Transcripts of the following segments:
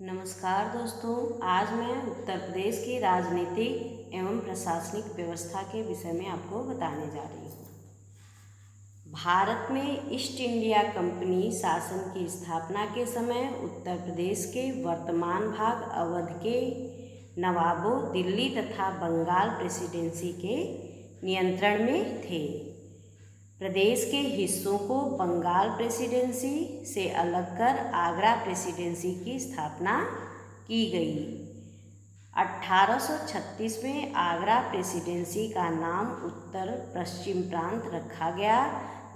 नमस्कार दोस्तों, आज मैं उत्तर प्रदेश की राजनीतिक एवं प्रशासनिक व्यवस्था के विषय में आपको बताने जा रही हूँ। भारत में ईस्ट इंडिया कंपनी शासन की स्थापना के समय उत्तर प्रदेश के वर्तमान भाग अवध के नवाबों दिल्ली तथा बंगाल प्रेसिडेंसी के नियंत्रण में थे। प्रदेश के हिस्सों को बंगाल प्रेसिडेंसी से अलग कर आगरा प्रेसिडेंसी की स्थापना की गई। 1836 में आगरा प्रेसिडेंसी का नाम उत्तर पश्चिम प्रांत रखा गया,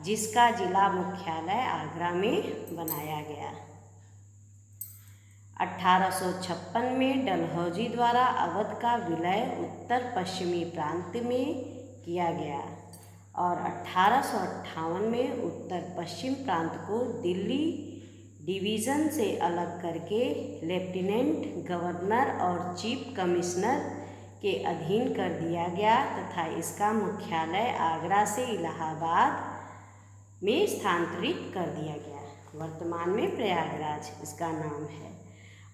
जिसका जिला मुख्यालय आगरा में बनाया गया। 1856 में डलहौजी द्वारा अवध का विलय उत्तर पश्चिमी प्रांत में किया गया और 1858 में उत्तर पश्चिम प्रांत को दिल्ली डिवीज़न से अलग करके लेफ्टिनेंट गवर्नर और चीफ कमिश्नर के अधीन कर दिया गया तथा इसका मुख्यालय आगरा से इलाहाबाद में स्थानांतरित कर दिया गया। वर्तमान में प्रयागराज इसका नाम है।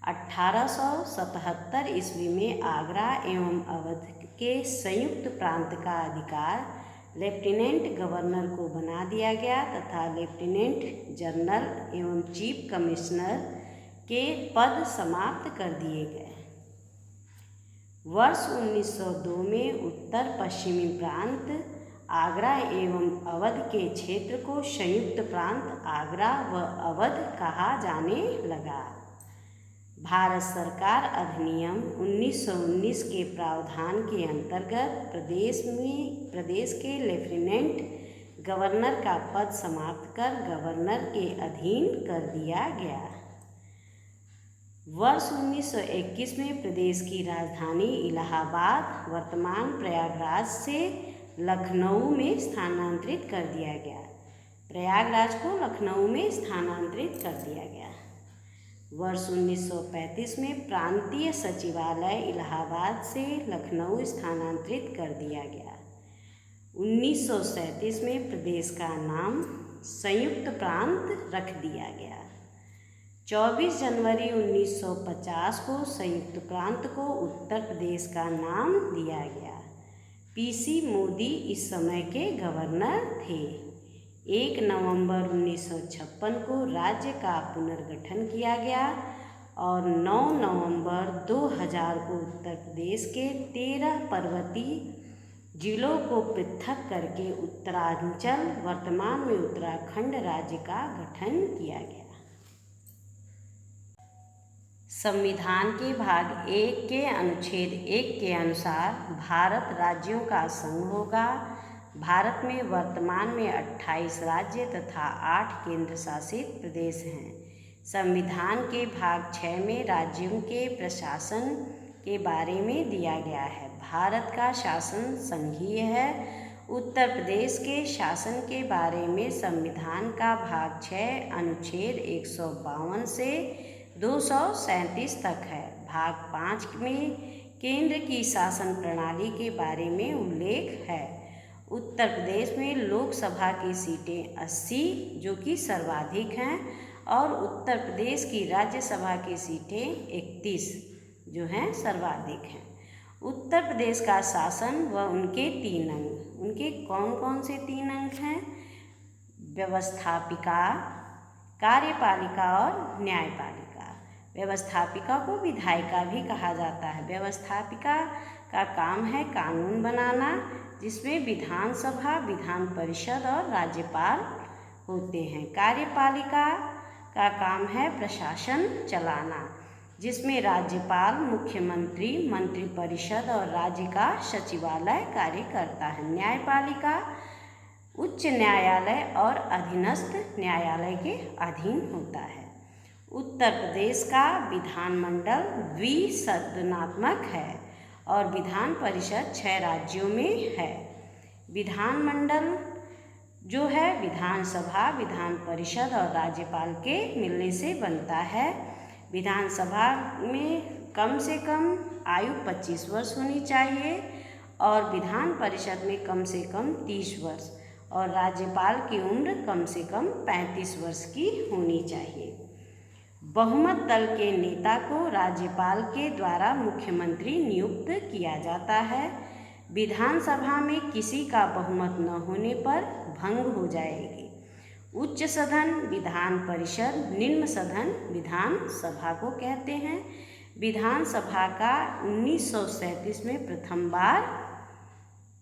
1877 ईस्वी में आगरा एवं अवध के संयुक्त प्रांत का अधिकार लेफ्टिनेंट गवर्नर को बना दिया गया तथा लेफ्टिनेंट जनरल एवं चीफ कमिश्नर के पद समाप्त कर दिए गए। वर्ष 1902 में उत्तर पश्चिमी प्रांत आगरा एवं अवध के क्षेत्र को संयुक्त प्रांत आगरा व अवध कहा जाने लगा। भारत सरकार अधिनियम 1919 के प्रावधान के अंतर्गत प्रदेश के लेफ्टिनेंट गवर्नर का पद समाप्त कर गवर्नर के अधीन कर दिया गया। वर्ष 1921 में प्रदेश की राजधानी इलाहाबाद वर्तमान प्रयागराज से लखनऊ में स्थानांतरित कर दिया गया। प्रयागराज को लखनऊ में स्थानांतरित कर दिया गया। वर्ष 1935 में प्रांतीय सचिवालय इलाहाबाद से लखनऊ स्थानांतरित कर दिया गया। 1937 में प्रदेश का नाम संयुक्त प्रांत रख दिया गया। 24 जनवरी 1950 को संयुक्त प्रांत को उत्तर प्रदेश का नाम दिया गया। पीसी मोदी इस समय के गवर्नर थे। 1 नवंबर 1956 को राज्य का पुनर्गठन किया गया और 9 नवंबर 2000 को उत्तर प्रदेश के 13 पर्वतीय जिलों को पृथक करके उत्तरांचल वर्तमान में उत्तराखंड राज्य का गठन किया गया। संविधान के भाग 1 के अनुच्छेद 1 के अनुसार भारत राज्यों का संघ होगा। भारत में वर्तमान में 28 राज्य तथा 8 केंद्र शासित प्रदेश हैं। संविधान के भाग 6 में राज्यों के प्रशासन के बारे में दिया गया है। भारत का शासन संघीय है। उत्तर प्रदेश के शासन के बारे में संविधान का भाग 6 अनुच्छेद 152 से 237 तक है। भाग 5 में केंद्र की शासन प्रणाली के बारे में उल्लेख है। उत्तर प्रदेश में लोकसभा की सीटें 80 जो कि सर्वाधिक हैं और उत्तर प्रदेश की राज्यसभा की सीटें 31 जो हैं सर्वाधिक हैं। उत्तर प्रदेश का शासन व उनके 3 अंग, उनके कौन कौन से 3 अंग हैं? व्यवस्थापिका, कार्यपालिका और न्यायपालिका। व्यवस्थापिका को विधायिका भी कहा जाता है। व्यवस्थापिका का काम है कानून बनाना, जिसमें विधानसभा, विधान परिषद और राज्यपाल होते हैं। कार्यपालिका का काम है प्रशासन चलाना, जिसमें राज्यपाल, मुख्यमंत्री, मंत्रिपरिषद और राज्य का सचिवालय कार्य करता है। न्यायपालिका उच्च न्यायालय और अधीनस्थ न्यायालय के अधीन होता है। उत्तर प्रदेश का विधानमंडल द्विसदनात्मक है और विधान परिषद 6 राज्यों में है। विधानमंडल जो है विधानसभा, विधान परिषद और राज्यपाल के मिलने से बनता है। विधानसभा में कम से कम आयु 25 वर्ष होनी चाहिए और विधान परिषद में कम से कम 30 वर्ष और राज्यपाल की उम्र कम से कम 35 वर्ष की होनी चाहिए। बहुमत दल के नेता को राज्यपाल के द्वारा मुख्यमंत्री नियुक्त किया जाता है। विधानसभा में किसी का बहुमत न होने पर भंग हो जाएगी। उच्च सदन विधान परिषद, निम्न सदन विधानसभा को कहते हैं। विधानसभा का 1937 में प्रथम बार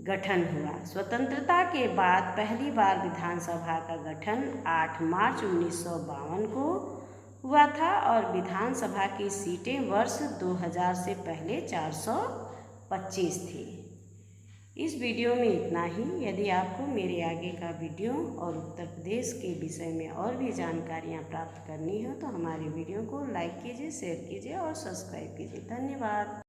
गठन हुआ। स्वतंत्रता के बाद पहली बार विधानसभा का गठन 8 मार्च 1952 को हुआ था और विधानसभा की सीटें वर्ष 2000 से पहले 425 थी। इस वीडियो में इतना ही। यदि आपको मेरे आगे का वीडियो और उत्तर प्रदेश के विषय में और भी जानकारियाँ प्राप्त करनी हो तो हमारे वीडियो को लाइक कीजिए, शेयर कीजिए और सब्सक्राइब कीजिए। धन्यवाद।